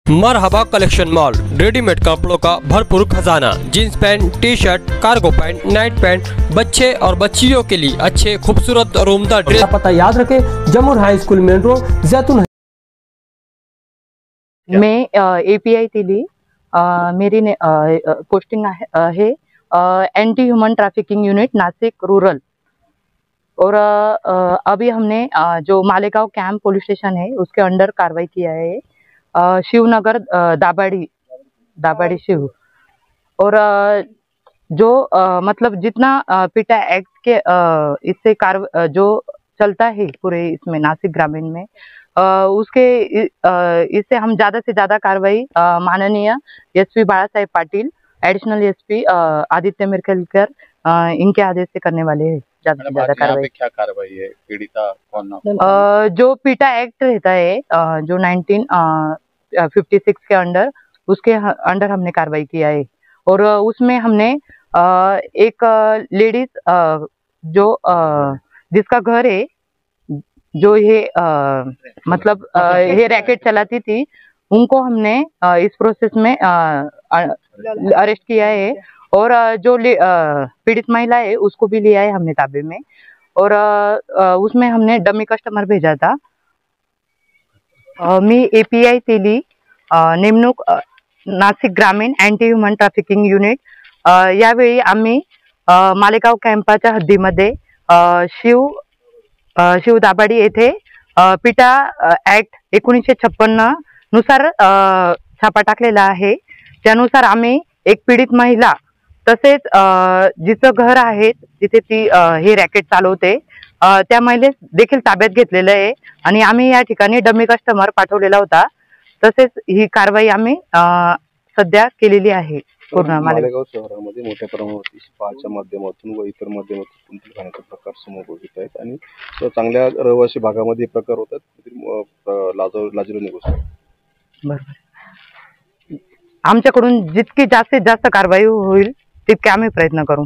मरहबा collection mall, readymade कपड़ों का भरपूर खजाना। Jeans pant, T shirt, cargo pant, night pant, बच्चे और बच्चियों के लिए अच्छे खूबसूरत और उम्दा ड्रेस। पता याद रखें, जमुर हाई स्कूल मेन रोड, जैतून। मैं API तिली, मेरी पोस्टिंग है anti human trafficking unit Nashik rural. और अभी हमने जो मालेगांव कैंप पुलिस स्टेशन है उसके अंडर कार्रवाई किया है, शिवनगर दाबाड़ी शिव। और जो मतलब जितना पिटा एक्ट के इससे जो चलता है पूरे इसमें नासिक ग्रामीण में, उसके इससे हम ज्यादा से ज्यादा कार्रवाई माननीय SP बाला साहेब पाटिल, एडिशनल SP आदित्य मिरकलकर, इनके आदेश से करने वाले हैं ज्यादा से ज्यादा कार्रवाई। क्या कार्रवाई है? पीड़िता कौन? जो पीटा एक्ट रहता है जो 1956 के अंडर, उसके अंडर हमने कार्रवाई किया है। और उसमें हमने एक लेडीज जो जिसका घर है, जो ये मतलब ये रैकेट चलाती थी, उनको हमने इस प्रोसेस में अरेस्ट किया है। और जो पीड़ित महिला है उसको भी लिया है हमने ताबे में। और उसमें हमने डमी कस्टमर भेजा था। मी API तिली, नेमणूक नासिक ग्रामीण अँटी ह्युमन ट्रॅफिकिंग युनिट। यावेळी आम्ही मालेगाव कॅम्पाच्या हद्दीमध्ये शिव दाभाडी येथे पिटा ऍक्ट 1956 नुसार छापा टाकलेला आहे। त्यानुसार आम्ही एक पीडित महिला तसेच जिचं घर आहे जिथे ती हे रॅकेट चालवते, त्या महिलेस देखील ताब्यात घेतलेलं आहे आणि आम्ही या ठिकाणी डमी कस्टमर पाठवलेला होता। तसेच ही कारवाई आम्ही सध्या केलेली आहे। पूर्ण मालेगाव शहरामध्ये मोठ्या प्रमाणावरती स्पाच्या माध्यमातून व इतर माध्यमातून खाण्याचे प्रकार समोर येत आहेत आणि चांगल्या रहिवासी भागामध्ये प्रकार होतात। लाजिरवाणी गोष्ट। बरोबर, आमच्याकडून जितकी जास्तीत जास्त कारवाई होईल तितके आम्ही प्रयत्न करू।